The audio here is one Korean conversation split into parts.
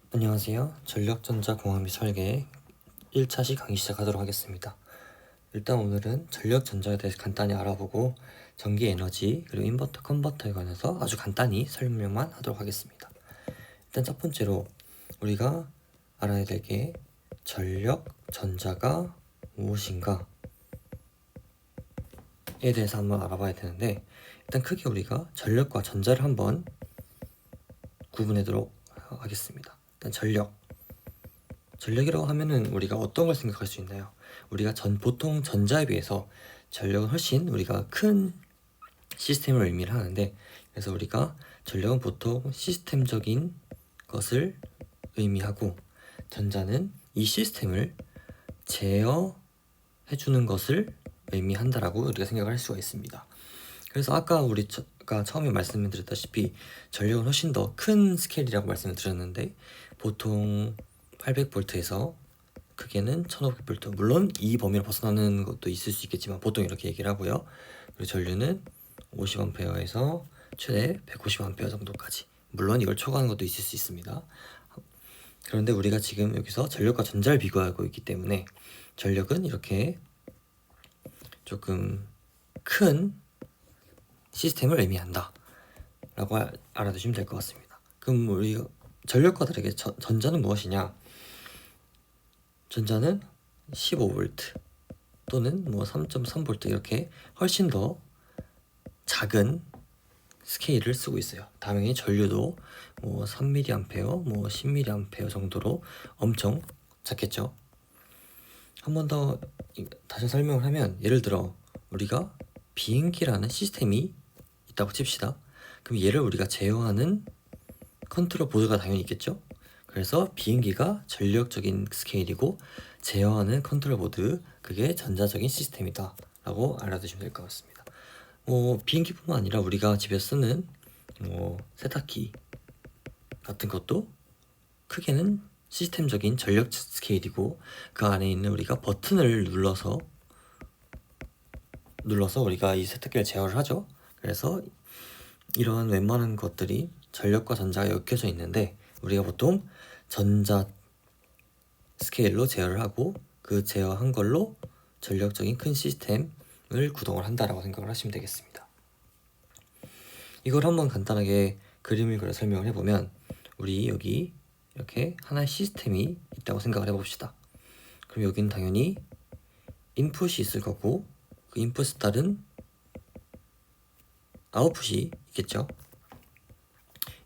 안녕하세요. 전력전자공학및 설계 1차시 강의 시작하도록 하겠습니다. 일단 오늘은 전력전자에 대해서 간단히 알아보고 전기에너지 그리고 인버터 컨버터에 관해서 아주 간단히 설명만 하도록 하겠습니다. 일단 첫 번째로 우리가 알아야 될 게 전력전자가 무엇인가에 대해서 한번 알아봐야 되는데, 일단 크게 우리가 전력과 전자를 한번 구분하도록 하겠습니다. 일단 전력이라고 하면은 우리가 어떤 걸 생각할 수 있나요? 우리가 보통 전자에 비해서 전력은 훨씬 우리가 큰 시스템을 의미를 하는데, 그래서 우리가 전력은 보통 시스템적인 것을 의미하고 전자는 이 시스템을 제어해주는 것을 의미한다라고 우리가 생각을 할 수가 있습니다. 그래서 아까 우리가 처음에 말씀드렸다시피 전력은 훨씬 더 큰 스케일이라고 말씀을 드렸는데, 보통 800V에서 크게는 1500V, 물론 이 범위를 벗어나는 것도 있을 수 있겠지만 보통 이렇게 얘기를 하고요. 그리고 전류는 50A에서 최대 150A 정도까지, 물론 이걸 초과하는 것도 있을 수 있습니다. 그런데 우리가 지금 여기서 전력과 전자를 비교하고 있기 때문에 전력은 이렇게 조금 큰 시스템을 의미한다 라고 알아두시면 될 것 같습니다. 그럼 우리 전력과 다르게 전자는 무엇이냐? 전자는 15V 또는 3.3V 이렇게 훨씬 더 작은 스케일을 쓰고 있어요. 당연히 전류도 3mA, 10mA 정도로 엄청 작겠죠. 한 번 더 다시 설명을 하면, 예를 들어 우리가 비행기라는 시스템이 있다고 칩시다. 그럼 얘를 우리가 제어하는 컨트롤 보드가 당연히 있겠죠. 그래서 비행기가 전력적인 스케일이고 제어하는 컨트롤 보드, 그게 전자적인 시스템이다 라고 알아두시면 될 것 같습니다. 비행기뿐만 아니라 우리가 집에서 쓰는 세탁기 같은 것도 크게는 시스템적인 전력 스케일이고, 그 안에 있는 우리가 버튼을 눌러서 우리가 이 세탁기를 제어를 하죠. 그래서 이런 웬만한 것들이 전력과 전자가 엮여져 있는데, 우리가 보통 전자 스케일로 제어를 하고 그 제어한 걸로 전력적인 큰 시스템을 구동을 한다라고 생각을 하시면 되겠습니다. 이걸 한번 간단하게 그림을 그려 설명을 해보면, 우리 여기 이렇게 하나의 시스템이 있다고 생각을 해봅시다. 그럼 여기는 당연히 인풋이 있을 거고 그 인풋에 따른 아웃풋이 있겠죠.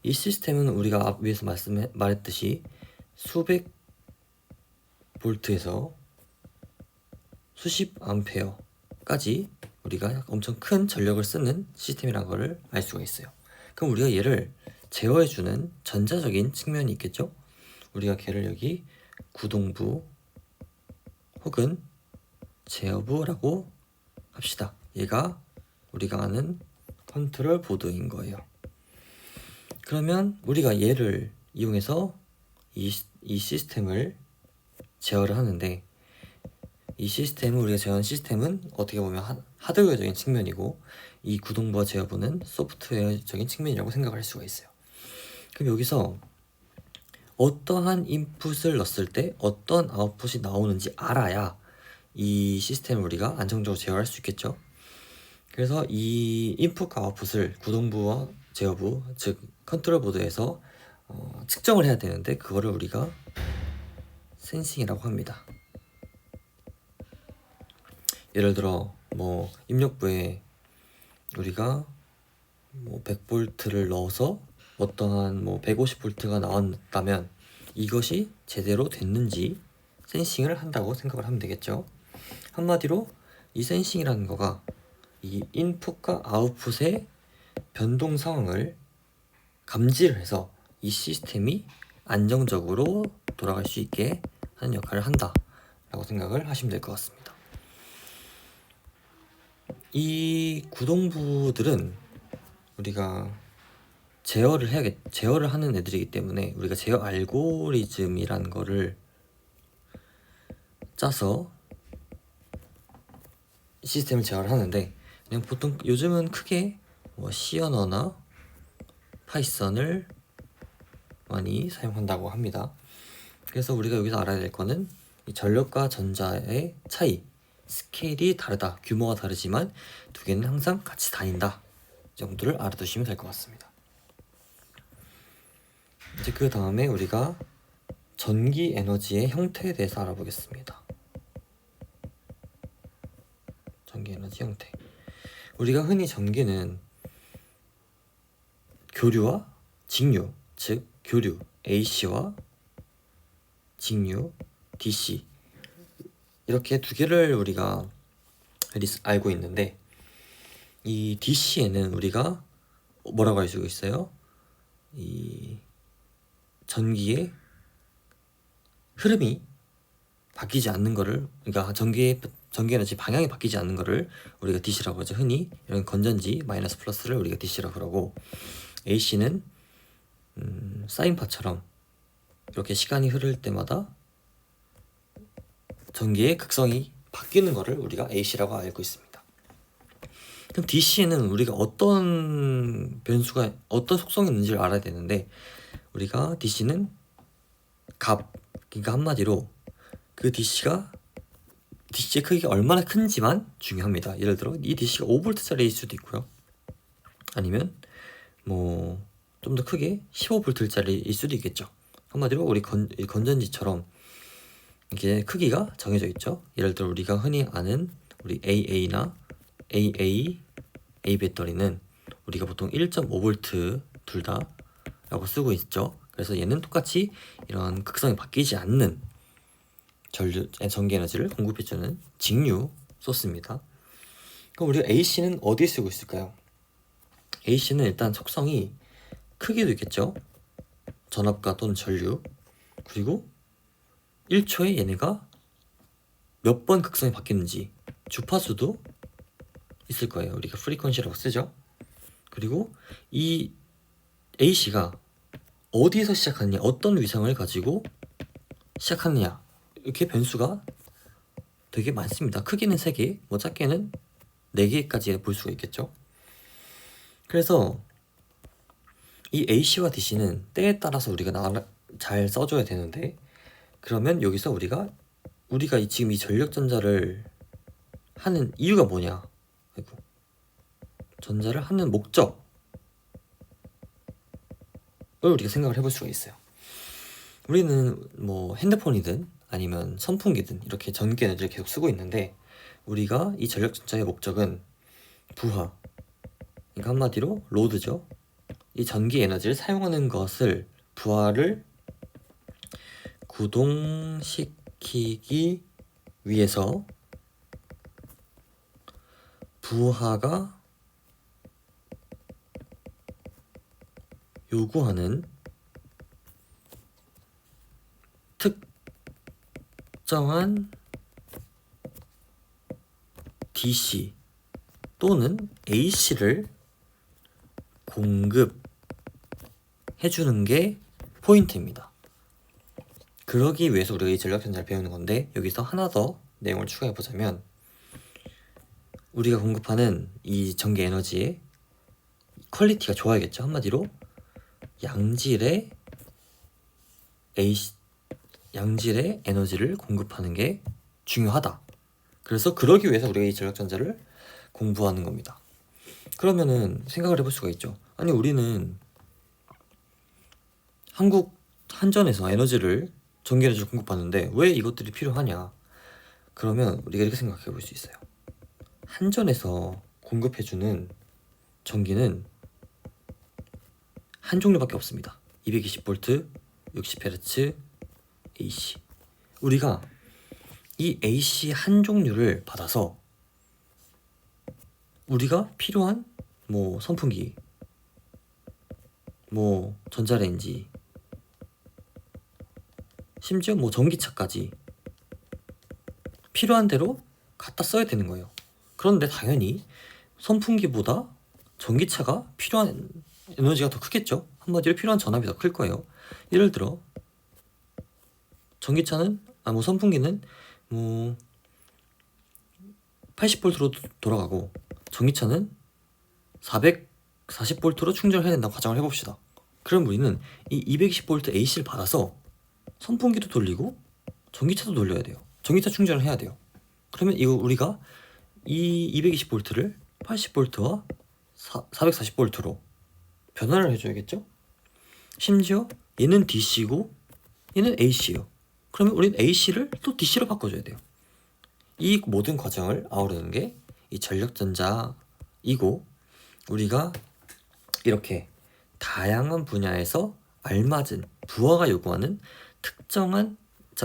이 시스템은 우리가 위에서 말했듯이 수백 볼트에서 수십 암페어까지 우리가 엄청 큰 전력을 쓰는 시스템이라는 것을 알 수가 있어요. 그럼 우리가 얘를 제어해주는 전자적인 측면이 있겠죠. 우리가 걔를 여기 구동부 혹은 제어부라고 합시다. 얘가 우리가 아는 컨트롤 보드인 거예요. 그러면 우리가 얘를 이용해서 이 시스템을 제어를 하는데, 이 우리가 제어하는 시스템은 어떻게 보면 하드웨어적인 측면이고, 이 구동부와 제어부는 소프트웨어적인 측면이라고 생각을 할 수가 있어요. 그럼 여기서 어떠한 인풋을 넣었을 때 어떤 아웃풋이 나오는지 알아야 이 시스템을 우리가 안정적으로 제어할 수 있겠죠. 그래서 이 인풋과 아웃풋을 구동부와 제어부, 즉 컨트롤 보드에서 측정을 해야 되는데, 그거를 우리가 센싱이라고 합니다. 예를 들어 입력부에 우리가 100V를 넣어서 어떠한 150V가 나왔다면 이것이 제대로 됐는지 센싱을 한다고 생각을 하면 되겠죠. 한마디로 이 센싱이라는 거가 이 인풋과 아웃풋의 변동 상황을 감지를 해서 이 시스템이 안정적으로 돌아갈 수 있게 하는 역할을 한다 라고 생각을 하시면 될 것 같습니다. 이 구동부들은 우리가 제어를 하는 애들이기 때문에 우리가 제어 알고리즘이라는 거를 짜서 시스템을 제어를 하는데, 그냥 보통 요즘은 크게 C 언어나 파이썬을 많이 사용한다고 합니다. 그래서 우리가 여기서 알아야 될 거는 이 전력과 전자의 차이, 스케일이 다르다, 규모가 다르지만 두 개는 항상 같이 다닌다, 이 정도를 알아두시면 될 것 같습니다. 이제 그 다음에 우리가 전기 에너지의 형태에 대해서 알아보겠습니다. 전기 에너지 형태. 우리가 흔히 전기는 교류와 직류, 즉 교류 AC와 직류 DC, 이렇게 두 개를 우리가 알고 있는데, 이 DC에는 우리가 뭐라고 할 수 있어요? 이 전기의 흐름이 바뀌지 않는 거를, 그러니까 전기 에너지 방향이 바뀌지 않는 거를 우리가 DC라고 하죠. 흔히 이런 건전지 마이너스 플러스를 우리가 DC라고 그러고, AC는 사인파처럼 이렇게 시간이 흐를 때마다 전기의 극성이 바뀌는 거를 우리가 AC라고 알고 있습니다. 그럼 DC에는 우리가 어떤 변수가, 어떤 속성이 있는지를 알아야 되는데, 우리가 DC는 값, 그러니까 한마디로 그 DC의 크기가 얼마나 큰지만 중요합니다. 예를 들어 이 DC가 5V짜리일 수도 있고요, 아니면 뭐 좀 더 크게 15V짜리일 수도 있겠죠. 한마디로 우리 건전지처럼 이게 크기가 정해져 있죠. 예를 들어 우리가 흔히 아는 우리 AA나 AA, A 배터리는 우리가 보통 1.5V 둘 다 라고 쓰고 있죠. 그래서 얘는 똑같이 이런 극성이 바뀌지 않는 전기 에너지를 공급해주는 직류 소스입니다. 그럼 우리가 AC는 어디에 쓰고 있을까요? AC는 일단 속성이 크기도 있겠죠. 전압과 또는 전류, 그리고 1초에 얘네가 몇 번 극성이 바뀌는지 주파수도 있을 거예요. 우리가 프리퀀시라고 쓰죠. 그리고 이 AC가 어디에서 시작하느냐, 어떤 위상을 가지고 시작하느냐, 이렇게 변수가 되게 많습니다. 크기는 3개, 뭐 작게는 4개까지 볼 수가 있겠죠. 그래서 이 AC와 DC는 때에 따라서 우리가 잘 써줘야 되는데, 그러면 여기서 우리가 지금 이 전력전자를 하는 이유가 뭐냐, 아이고, 전자를 하는 목적을 우리가 생각을 해볼 수가 있어요. 우리는 뭐 핸드폰이든 아니면 선풍기든 이렇게 전기 에너지를 계속 쓰고 있는데, 우리가 이 전력전자의 목적은 부하, 그러니까 한마디로 로드죠. 이 전기 에너지를 사용하는 것을, 부하를 구동시키기 위해서 부하가 요구하는 특정한 DC 또는 AC를 공급해주는 게 포인트입니다. 그러기 위해서 우리가 이 전력전자를 배우는 건데, 여기서 하나 더 내용을 추가해보자면, 우리가 공급하는 이 전기 에너지의 퀄리티가 좋아야겠죠. 한마디로 양질의 에너지를 공급하는 게 중요하다. 그래서 그러기 위해서 우리가 이 전력전자를 공부하는 겁니다. 그러면은 생각을 해볼 수가 있죠. 아니, 우리는 한국 한전에서 전기 에너지를 공급하는데 왜 이것들이 필요하냐? 그러면 우리가 이렇게 생각해 볼 수 있어요. 한전에서 공급해주는 전기는 한 종류밖에 없습니다. 220V, 60Hz, AC. 우리가 이 AC 한 종류를 받아서 우리가 필요한 뭐 선풍기, 뭐 전자레인지, 심지어 뭐 전기차까지 필요한 대로 갖다 써야 되는 거예요. 그런데 당연히 선풍기보다 전기차가 필요한 에너지가 더 크겠죠. 한마디로 필요한 전압이 더 클 거예요. 예를 들어 선풍기는 뭐 80V로 돌아가고 전기차는 440V로 충전을 해야 된다고 가정을 해봅시다. 그럼 우리는 이 220V AC를 받아서 선풍기도 돌리고 전기차도 돌려야 돼요. 전기차 충전을 해야 돼요. 그러면 이거 우리가 이 220V를 80V와 440V로 변화를 해줘야겠죠? 심지어 얘는 DC고 얘는 AC예요. 그러면 우리는 AC를 또 DC로 바꿔줘야 돼요. 이 모든 과정을 아우르는 게 이 전력전자이고, 우리가 이렇게 다양한 분야에서 알맞은 부하가 요구하는 특정한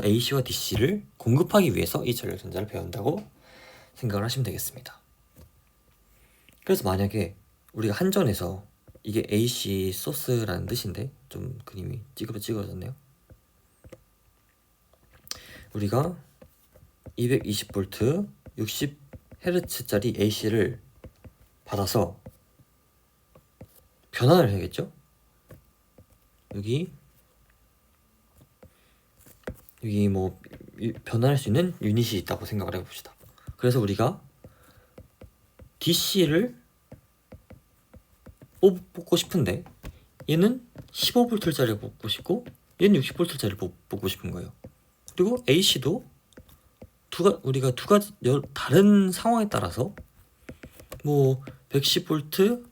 AC와 DC를 공급하기 위해서 이 전력전자를 배운다고 생각을 하시면 되겠습니다. 그래서 만약에 우리가 한전에서, 이게 AC 소스라는 뜻인데 좀 그림이 찌그러졌네요. 우리가 220V 60Hz짜리 AC를 받아서 변환을 해야겠죠? 여기 뭐 변환할 수 있는 유닛이 있다고 생각을 해봅시다. 그래서 우리가 DC를 뽑고 싶은데 얘는 15V짜리를 뽑고 싶고 얘는 60V짜리를 뽑고 싶은 거예요. 그리고 AC도 우리가 두 가지 다른 상황에 따라서 뭐 110V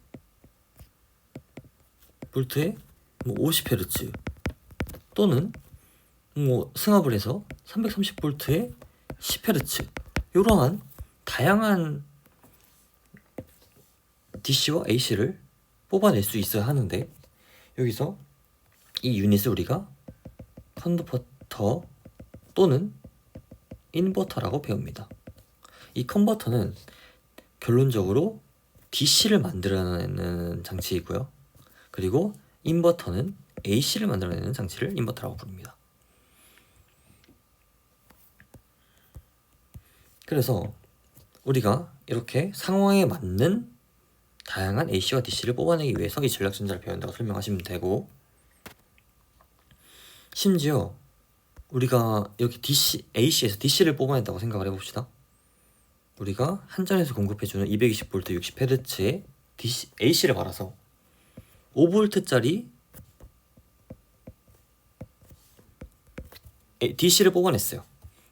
볼트에 뭐 50Hz 또는 뭐 승합을 해서 330V에 10Hz 이러한 다양한 DC와 AC를 뽑아낼 수 있어야 하는데, 여기서 이 유닛을 우리가 컨버터 또는 인버터라고 배웁니다. 이 컨버터는 결론적으로 DC를 만들어내는 장치이고요. 그리고 인버터는 AC를 만들어내는 장치를 인버터라고 부릅니다. 그래서 우리가 이렇게 상황에 맞는 다양한 AC와 DC를 뽑아내기 위해서 이 전력전자를 배운다고 설명하시면 되고, 심지어 우리가 이렇게 AC에서 DC를 뽑아낸다고 생각을 해봅시다. 우리가 한전에서 공급해주는 220V 60Hz의 AC를 받아서 5V짜리 DC를 뽑아냈어요.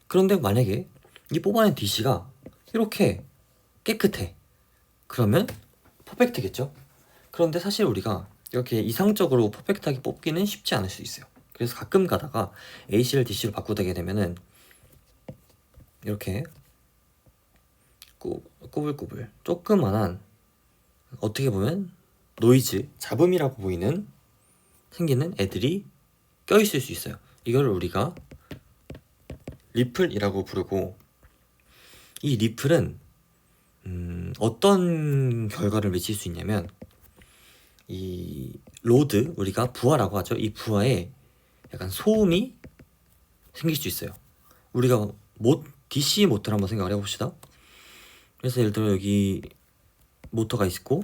그런데 만약에 이 뽑아낸 DC가 이렇게 깨끗해. 그러면 퍼펙트겠죠? 그런데 사실 우리가 이렇게 이상적으로 퍼펙트하게 뽑기는 쉽지 않을 수 있어요. 그래서 가끔 가다가 AC를 DC로 바꾸게 되면은 이렇게 꾸불꾸불 조그만한, 어떻게 보면 노이즈, 잡음이라고 보이는 생기는 애들이 껴있을 수 있어요. 이걸 우리가 리플이라고 부르고, 이 리플은 어떤 결과를 맺힐 수 있냐면, 이 로드, 우리가 부하라고 하죠. 이 부하에 약간 소음이 생길 수 있어요. 우리가 DC 모터를 한번 생각을 해봅시다. 그래서 예를 들어 여기 모터가 있고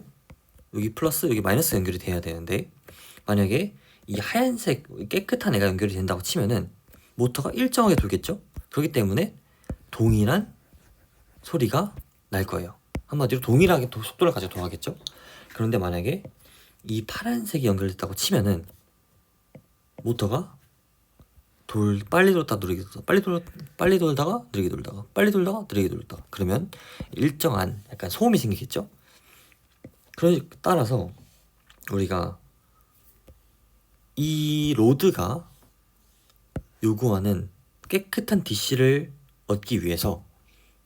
여기 플러스 여기 마이너스 연결이 돼야 되는데, 만약에 이 하얀색 깨끗한 애가 연결이 된다고 치면은 모터가 일정하게 돌겠죠. 그렇기 때문에 동일한 소리가 날 거예요. 한마디로 동일하게 속도를 가지고 돌아가겠죠. 그런데 만약에 이 파란색이 연결됐다고 치면은 모터가 빨리 돌다 느리게 돌다, 빨리 돌다가 느리게 돌다가, 빨리 돌다가 느리게 돌다가, 그러면 일정한 약간 소음이 생기겠죠. 따라서 우리가 이 로드가 요구하는 깨끗한 DC를 얻기 위해서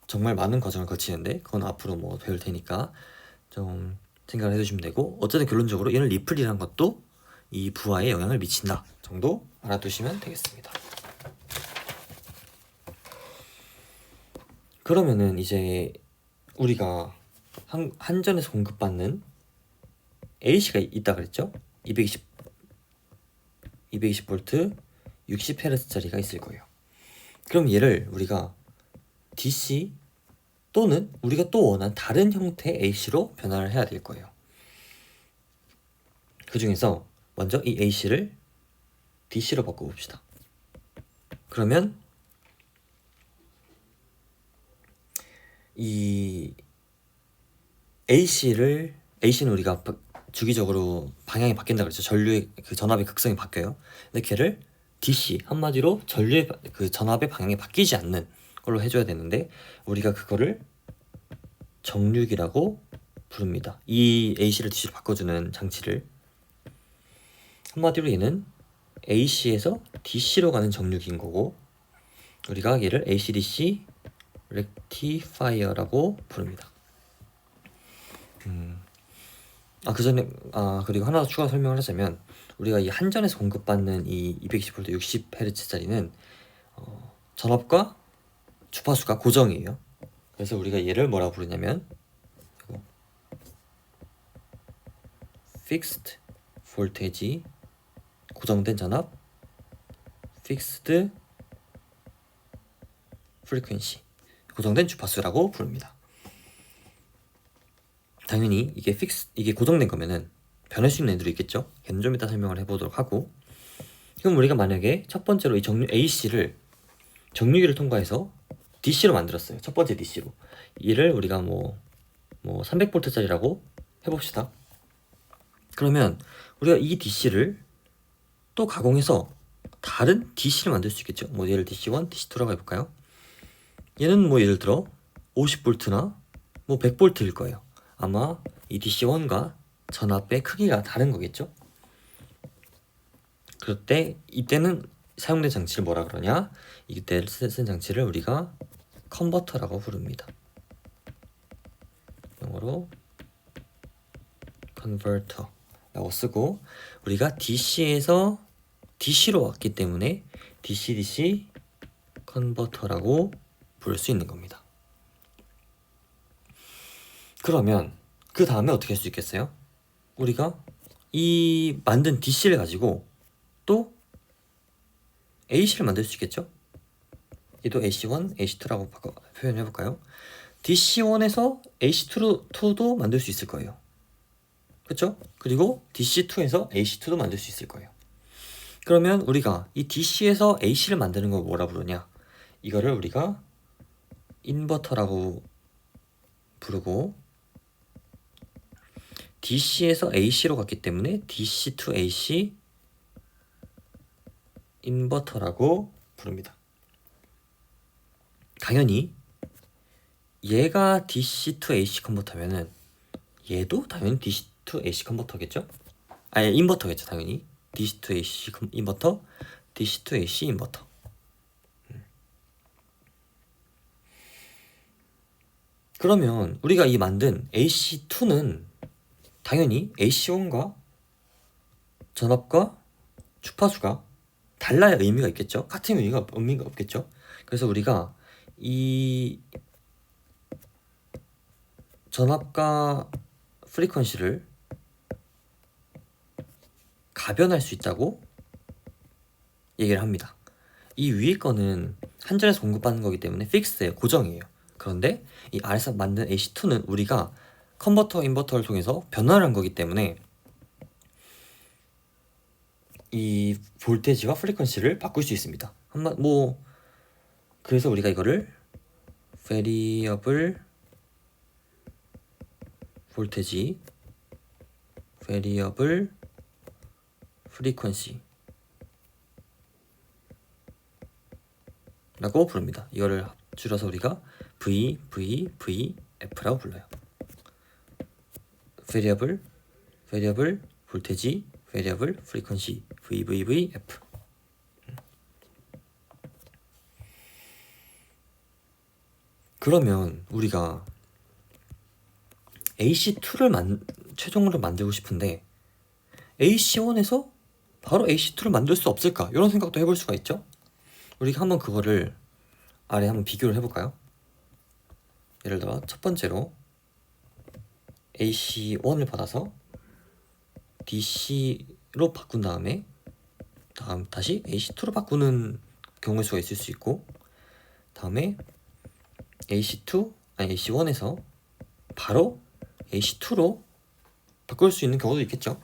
정말 많은 과정을 거치는데, 그건 앞으로 뭐 배울 테니까 좀 생각을 해주시면 되고, 어쨌든 결론적으로 얘는 리플이라는 것도 이 부하에 영향을 미친다 정도 알아두시면 되겠습니다. 그러면은 이제 우리가 한전에서 공급받는 AC가 있다 그랬죠? 220V 60Hz짜리가 있을 거예요. 그럼 얘를 우리가 DC 또는 우리가 또 원하는 다른 형태의 AC로 변화를 해야 될 거예요. 그 중에서 먼저 이 AC를 DC로 바꿔봅시다. 그러면 이 AC는 우리가 주기적으로 방향이 바뀐다 그랬죠. 전류의 그 전압의 극성이 바뀌어요. 근데 걔를 DC, 한마디로 전류의 그 전압의 방향이 바뀌지 않는 걸로 해줘야 되는데 우리가 그거를 정류기라고 부릅니다. 이 AC를 DC로 바꿔주는 장치를. 한마디로 얘는 AC에서 DC로 가는 정류기인 거고 우리가 얘를 AC/DC 렉티파이어라고 부릅니다. 그리고 하나 더 추가 설명을 하자면 우리가 이 한전에서 공급받는 이 220V 60Hz짜리는 전압과 주파수가 고정이에요. 그래서 우리가 얘를 뭐라고 부르냐면 fixed voltage, 고정된 전압, fixed frequency, 고정된 주파수라고 부릅니다. 당연히 이게 고정된 거면은 변할 수 있는 애들이 있겠죠. 걔는 좀 이따 설명을 해보도록 하고, 그럼 우리가 만약에 첫 번째로 이 정류 AC를 정류기를 통과해서 DC로 만들었어요. 첫 번째 DC로. 얘를 우리가 뭐 300V짜리라고 해봅시다. 그러면 우리가 이 DC를 또 가공해서 다른 DC를 만들 수 있겠죠. 뭐 얘를 DC1, DC2라고 해볼까요? 얘는 뭐 예를 들어 50V나 뭐 100V일 거예요. 아마 이 DC1과 전압의 크기가 다른 거겠죠. 그럴 때 이때는 사용된 장치를 뭐라 그러냐? 이때 쓴 장치를 우리가 컨버터라고 부릅니다. 영어로 컨버터라고 쓰고, 우리가 DC에서 DC로 왔기 때문에 DC-DC 컨버터라고 부를 수 있는 겁니다. 그러면 그 다음에 어떻게 할 수 있겠어요? 우리가 이 만든 DC를 가지고 또 AC를 만들 수 있겠죠? 얘도 AC1, AC2라고 표현해볼까요? DC1에서 AC2도 만들 수 있을 거예요. 그렇죠? 그리고 DC2에서 AC2도 만들 수 있을 거예요. 그러면 우리가 이 DC에서 AC를 만드는 걸 뭐라 부르냐? 이거를 우리가 인버터라고 부르고, DC에서 AC로 갔기 때문에 DC to AC 인버터라고 부릅니다. 당연히 얘가 DC to AC 컨버터면은 얘도 당연히 DC to AC 컨버터겠죠? 아니, 인버터겠죠. 당연히 DC to AC 인버터, DC to AC 인버터. 그러면 우리가 이 만든 AC2는 당연히 AC1과 전압과 주파수가 달라야 의미가 있겠죠. 같은 의미가 없겠죠. 그래서 우리가 이 전압과 프리퀀시를 가변할 수 있다고 얘기를 합니다. 이 위에 거는 한전에서 공급받는 거기 때문에 픽스예요. 고정이에요. 그런데 이 아래서 만든 AC2는 우리가 컨버터 인버터를 통해서 변화를 한 거기 때문에 이 볼테지와 프리퀀시를 바꿀 수 있습니다. 그래서 우리가 이거를 variable voltage, variable frequency 라고 부릅니다. 이거를 줄여서 우리가 VVVF라고 불러요. variable voltage, variable frequency, VVVF. 그러면 우리가 AC2를 최종으로 만들고 싶은데 AC1에서 바로 AC2를 만들 수 없을까? 이런 생각도 해볼 수가 있죠. 우리가 한번 그거를 아래 한번 비교를 해볼까요? 예를 들어 첫 번째로 AC1을 받아서 DC로 바꾼 다음에 다시 AC2로 바꾸는 경우의 수가 있을 수 있고, 다음에 AC1에서 바로 AC2로 바꿀 수 있는 경우도 있겠죠.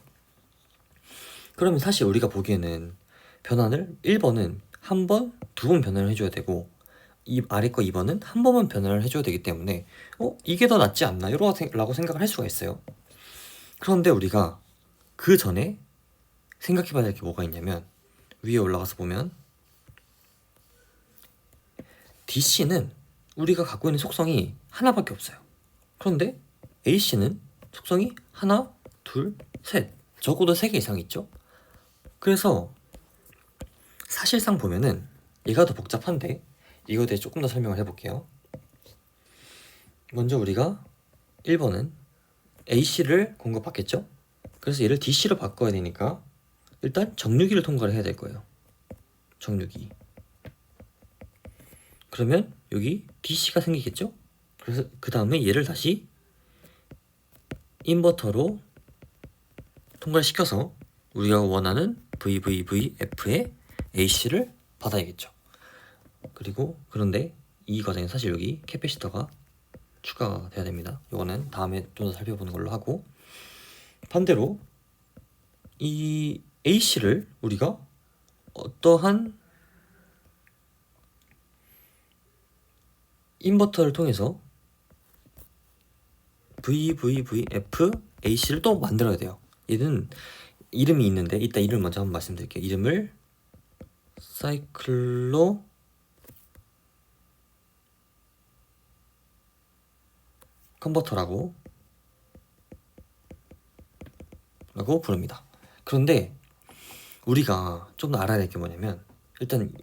그러면 사실 우리가 보기에는 변환을 1번은 한 번, 2번 변환을 해줘야 되고, 이 아래 거 2번은 한 번만 변환을 해줘야 되기 때문에 이게 더 낫지 않나? 라고 생각을 할 수가 있어요. 그런데 우리가 그 전에 생각해 봐야 될 게 뭐가 있냐면, 위에 올라가서 보면 DC는 우리가 갖고 있는 속성이 하나밖에 없어요. 그런데 AC는 속성이 하나, 둘, 셋, 적어도 3개 이상 있죠. 그래서 사실상 보면은 얘가 더 복잡한데, 이거에 대해 조금 더 설명을 해볼게요. 먼저 우리가 1번은 AC를 공급받겠죠. 그래서 얘를 DC로 바꿔야 되니까 일단 정류기를 통과를 해야 될 거예요. 정류기. 그러면 여기 DC가 생기겠죠. 그래서 그 다음에 얘를 다시 인버터로 통과를 시켜서 우리가 원하는 VVVF의 AC를 받아야겠죠. 그리고 그런데 이 과정에 사실 여기 캐패시터가 추가가 돼야 됩니다. 이거는 다음에 좀 더 살펴보는 걸로 하고, 반대로 이 AC를 우리가 어떠한 인버터를 통해서 VVVF AC를 또 만들어야 돼요. 얘는 이름이 있는데 이따 이름을 먼저 한번 말씀드릴게요. 이름을 사이클로 컨버터라고 부릅니다. 그런데 우리가 좀 더 알아야 될 게 뭐냐면, 일단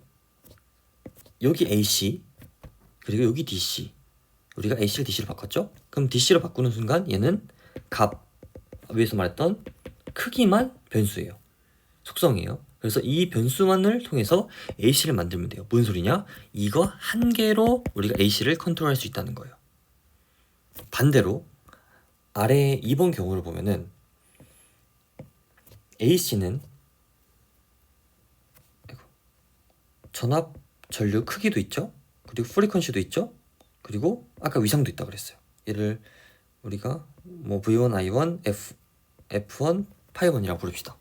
여기 AC 그리고 여기 DC, 우리가 AC를 DC로 바꿨죠? 그럼 DC로 바꾸는 순간 얘는 값, 위에서 말했던 크기만 변수예요. 속성이에요. 그래서 이 변수만을 통해서 AC를 만들면 돼요. 뭔 소리냐? 이거 한 개로 우리가 AC를 컨트롤할 수 있다는 거예요. 반대로 아래 2번 경우를 보면은 AC는 전압 전류 크기도 있죠. 그리고 프리퀀시도 있죠. 그리고 아까 위상도 있다 그랬어요. 얘를 우리가 뭐 V1, I1, F1, 파이1이라고 부릅시다.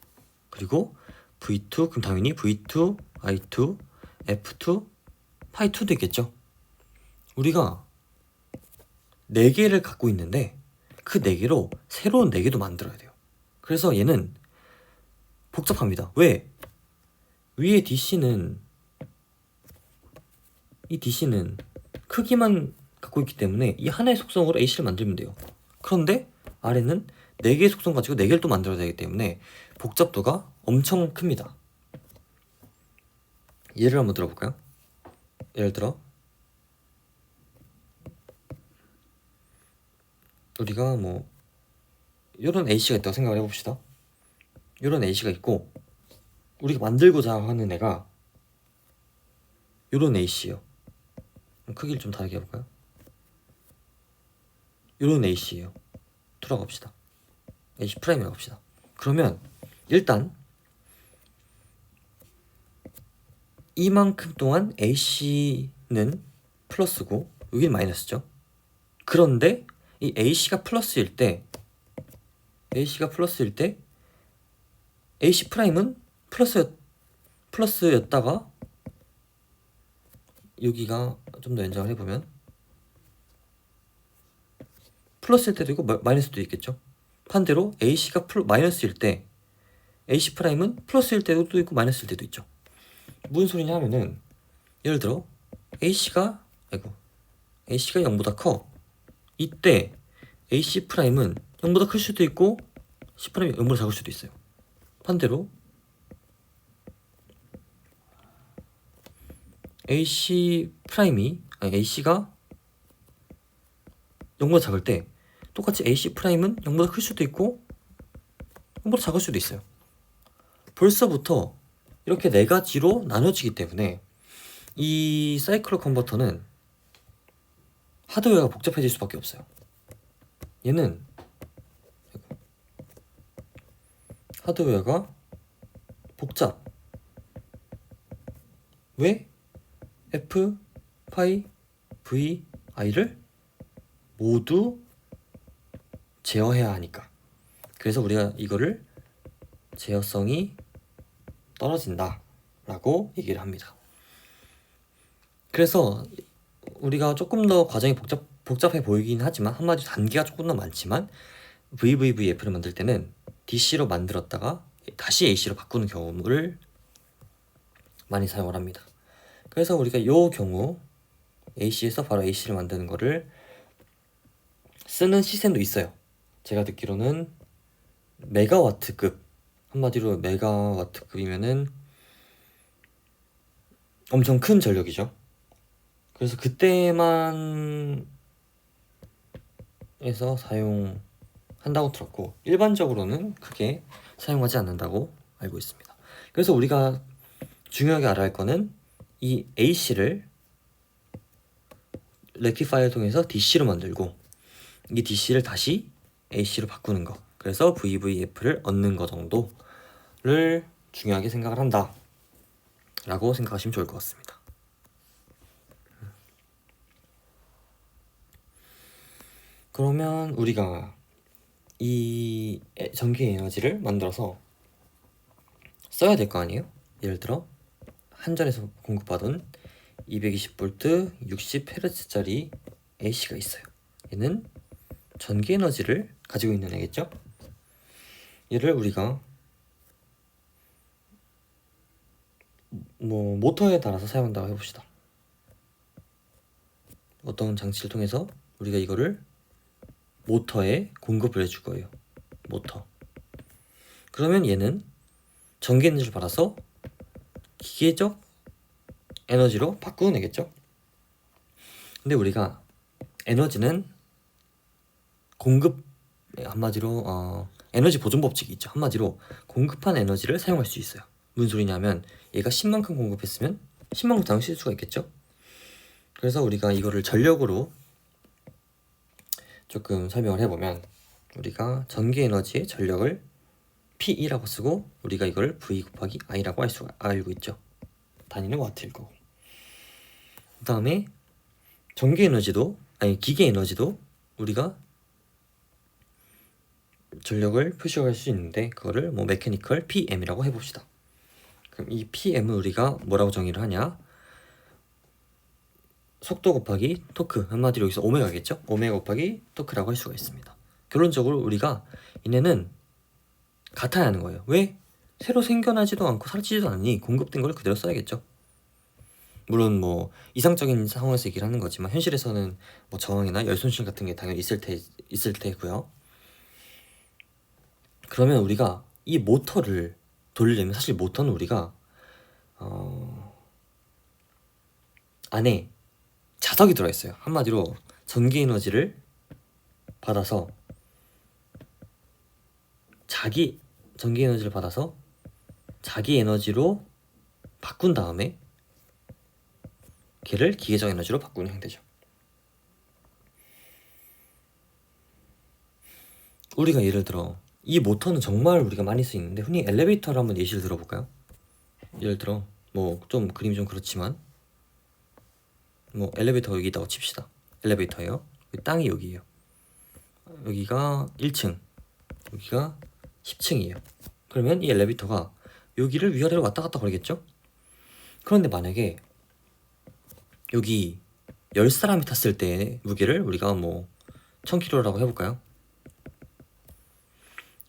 그리고 V2, 그럼 당연히 V2, I2, F2, 파이2도 있겠죠. 우리가 4개를 갖고 있는데 그 4개로 새로운 4개도 만들어야 돼요. 그래서 얘는 복잡합니다. 왜? 위에 DC는, 이 DC는 크기만 갖고 있기 때문에 이 하나의 속성으로 AC를 만들면 돼요. 그런데 아래는 4개의 속성 가지고 4개를 또 만들어야 되기 때문에 복잡도가 엄청 큽니다. 예를 한번 들어볼까요? 예를 들어 우리가 뭐 이런 AC가 있다고 생각을 해봅시다. 이런 AC가 있고 우리가 만들고자 하는 애가 이런 AC예요. 크기를 좀 다르게 해볼까요? 이런 AC예요. 돌아갑시다. AC 프라임이라고 합시다. 그러면 일단 이만큼 동안 AC는 플러스고 여기는 마이너스죠. 그런데 이 AC가 플러스일 때 AC 프라임은 플러스였다가 여기가 좀 더 연장을 해보면 플러스일 때도 있고 마이너스도 있겠죠. 반대로 AC가 마이너스일 때 AC 프라임은 플러스일 때도 있고 마이너스일 때도 있죠. 무슨 소리냐 하면은 예를 들어 AC가 0보다 커. 이때 AC 프라임은 0보다 클 수도 있고 C 프라임이 0보다 작을 수도 있어요. 반대로 AC가 0보다 작을 때 똑같이 AC 프라임은 0보다 클 수도 있고 0보다 작을 수도 있어요. 벌써부터 이렇게 4가지로 나눠지기 때문에 이 사이클로 컨버터는 하드웨어가 복잡해질 수밖에 없어요. 얘는 하드웨어가 복잡. 왜? F, 파이, V, I를 모두 제어해야 하니까. 그래서 우리가 이거를 제어성이 떨어진다 라고 얘기를 합니다. 그래서 우리가 조금 더 과정이 복잡해 보이긴 하지만, 한마디로 단계가 조금 더 많지만 VVVF를 만들 때는 DC로 만들었다가 다시 AC로 바꾸는 경우를 많이 사용을 합니다. 그래서 우리가 이 경우 AC에서 바로 AC를 만드는 거를 쓰는 시스템도 있어요. 제가 듣기로는 메가와트급, 한마디로 메가와트급이면은 엄청 큰 전력이죠. 그래서 그때만 해서 사용한다고 들었고, 일반적으로는 크게 사용하지 않는다고 알고 있습니다. 그래서 우리가 중요하게 알아야 할 거는 이 AC를 렉티파이어를 통해서 DC로 만들고, 이 DC를 다시 AC로 바꾸는 거, 그래서 VVF를 얻는 거 정도를 중요하게 생각을 한다 라고 생각하시면 좋을 것 같습니다. 그러면 우리가 이 전기 에너지를 만들어서 써야 될 거 아니에요? 예를 들어 한전에서 공급받은 220V 60Hz짜리 AC가 있어요. 얘는 전기 에너지를 가지고 있는 애겠죠? 얘를 우리가 모터에 달아서 사용한다고 해봅시다. 어떤 장치를 통해서 우리가 이거를 모터에 공급을 해줄 거예요. 모터. 그러면 얘는 전기 에너지를 받아서 기계적 에너지로 바꾸는 애겠죠? 근데 우리가 에너지는 공급, 한마디로 에너지 보존 법칙이 있죠. 한마디로 공급한 에너지를 사용할 수 있어요. 무슨 소리냐면 얘가 10만큼 공급했으면 10만큼 당을 쓸 수가 있겠죠. 그래서 우리가 이거를 전력으로 조금 설명을 해보면, 우리가 전기 에너지의 전력을 P라고 쓰고 우리가 이걸 V 곱하기 I라고 알고 있죠. 단위는 와트일 거고. 그 다음에 전기 에너지도, 기계 에너지도 우리가 전력을 표시할 수 있는데, 그거를 메커니컬 PM이라고 해봅시다. 그럼 이 PM을 우리가 뭐라고 정의를 하냐? 속도 곱하기 토크, 한마디로 여기서 오메가겠죠? 오메가 곱하기 토크라고 할 수가 있습니다. 결론적으로 우리가 얘네는 같아야 하는 거예요. 왜? 새로 생겨나지도 않고 사라지지도 않으니 공급된 걸 그대로 써야겠죠. 물론 이상적인 상황에서 얘기를 하는 거지만, 현실에서는 저항이나 열 손실 같은 게 당연히 있을 테고요. 그러면 우리가 이 모터를 돌리려면, 사실 모터는 우리가 안에 자석이 들어있어요. 한마디로 전기 에너지를 받아서 자기 에너지로 바꾼 다음에 걔를 기계적 에너지로 바꾸는 형태죠. 우리가 예를 들어 이 모터는 정말 우리가 많이 쓰이는데, 흔히 엘리베이터를 한번 예시를 들어볼까요? 예를 들어 좀 그림이 좀 그렇지만, 엘리베이터가 여기 있다고 칩시다. 엘리베이터예요. 땅이 여기예요. 여기가 1층, 여기가 10층이에요. 그러면 이 엘리베이터가 여기를 위아래로 왔다 갔다 거리겠죠? 그런데 만약에 여기 10사람이 탔을 때 무게를 우리가 1000kg라고 해볼까요?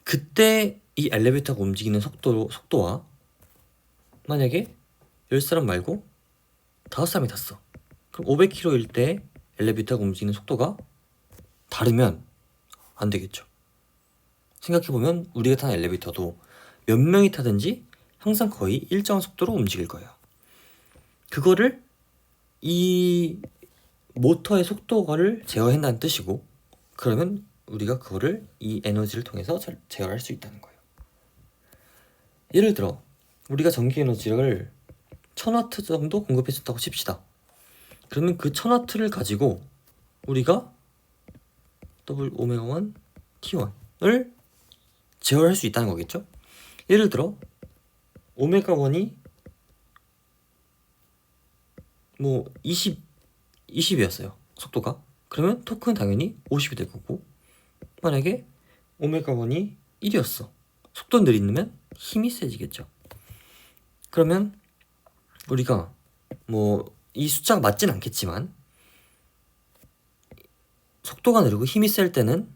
그때 이 엘리베이터가 움직이는 속도와 만약에 10사람 말고 5사람이 탔어. 그럼 500km일 때 엘리베이터가 움직이는 속도가 다르면 안 되겠죠. 생각해보면 우리가 타는 엘리베이터도 몇 명이 타든지 항상 거의 일정한 속도로 움직일 거예요. 그거를 이 모터의 속도를 제어한다는 뜻이고, 그러면 우리가 그거를 이 에너지를 통해서 제어할 수 있다는 거예요. 예를 들어 우리가 전기 에너지를 1000W 정도 공급해줬다고 칩시다. 그러면 그 1000W를 가지고 우리가 W-1 T1을 제어할 수 있다는 거겠죠. 예를 들어 오메가1이 20이었어요 속도가. 그러면 토크는 당연히 50이 될 거고, 만약에 오메가1이 1이었어, 속도 느리면 힘이 세지겠죠. 그러면 우리가 이 숫자가 맞진 않겠지만, 속도가 느리고 힘이 셀 때는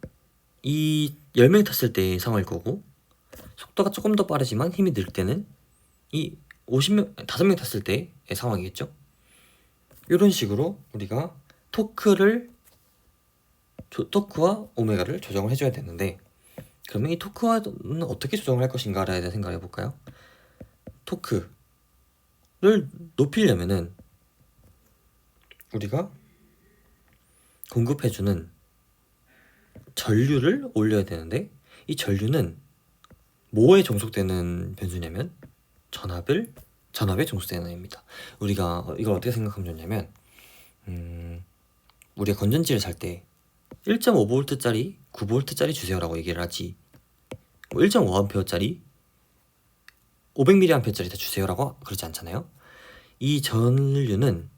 이 10명이 탔을 때의 상황일 거고, 속도가 조금 더 빠르지만 힘이 늘 때는 이 50명, 5명 탔을 때의 상황이겠죠. 이런 식으로 우리가 토크와 오메가를 조정을 해줘야 되는데, 그러면 이 토크는 어떻게 조정을 할 것인가에 대해 생각을 해볼까요? 토크를 높이려면은 우리가 공급해주는 전류를 올려야 되는데, 이 전류는 뭐에 종속되는 변수냐면 전압에 종속되는 애입니다. 우리가 이걸 어떻게 생각하면 좋냐면, 우리가 건전지를 살 때 1.5V짜리 9V짜리 주세요라고 얘기를 하지, 뭐 1.5A짜리 500mA짜리 다 주세요라고 그러지 않잖아요. 이 전류는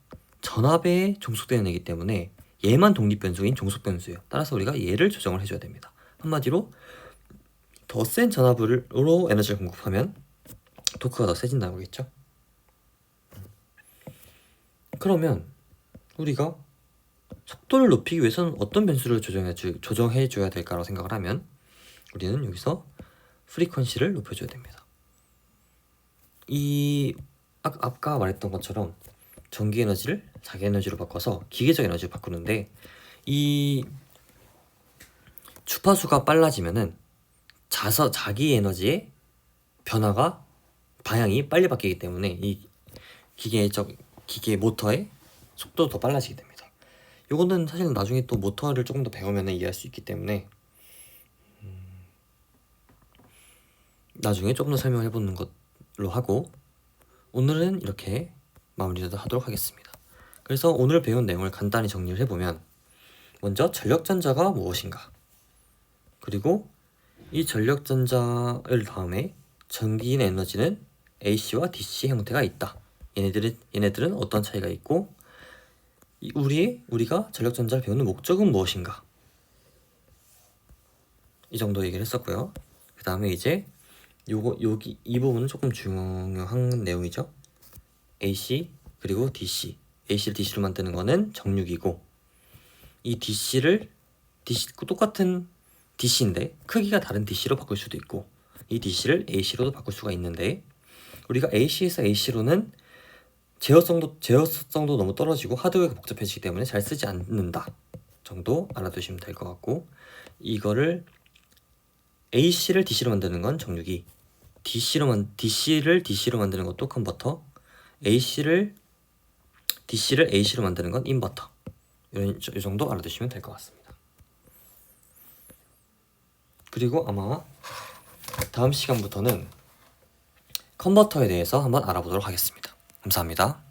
전압에 종속되는 애이기 때문에 얘만 독립변수인 종속변수예요. 따라서 우리가 얘를 조정을 해줘야 됩니다. 한마디로 더 센 전압으로 에너지를 공급하면 토크가 더 세진다는 거겠죠. 그러면 우리가 속도를 높이기 위해서는 어떤 변수를 조정해줘야 될까라고 생각을 하면, 우리는 여기서 프리퀀시를 높여줘야 됩니다. 아까 말했던 것처럼 전기 에너지를 자기 에너지로 바꿔서 기계적 에너지로 바꾸는데, 이 주파수가 빨라지면은 자기 에너지의 방향이 빨리 바뀌기 때문에 이 기계 모터의 속도도 더 빨라지게 됩니다. 요거는 사실 나중에 또 모터를 조금 더 배우면 이해할 수 있기 때문에 나중에 조금 더 설명해 보는 걸로 하고, 오늘은 이렇게 마무리를 하도록 하겠습니다. 그래서 오늘 배운 내용을 간단히 정리를 해보면, 먼저 전력전자가 무엇인가, 그리고 이 전력전자를 다음에 전기인 에너지는 AC와 DC 형태가 있다. 얘네들은 어떤 차이가 있고, 우리가 전력전자를 배우는 목적은 무엇인가, 이 정도 얘기를 했었고요. 그 다음에 이제 이 부분은 조금 중요한 내용이죠. AC 그리고 DC. AC를 DC로 만드는 거는 정육이고, 이 똑같은 DC인데 크기가 다른 DC로 바꿀 수도 있고, 이 DC를 AC로도 바꿀 수가 있는데, 우리가 AC에서 AC로는 제어성도 너무 떨어지고 하드웨어가 복잡해지기 때문에 잘 쓰지 않는다 정도 알아두시면 될 것 같고, 이거를 AC를 DC로 만드는 건 정육이, DC를 DC로 만드는 것도 컨버터, DC를 AC로 만드는 건 인버터. 이 정도 알아두시면 될 것 같습니다. 그리고 아마 다음 시간부터는 컨버터에 대해서 한번 알아보도록 하겠습니다. 감사합니다.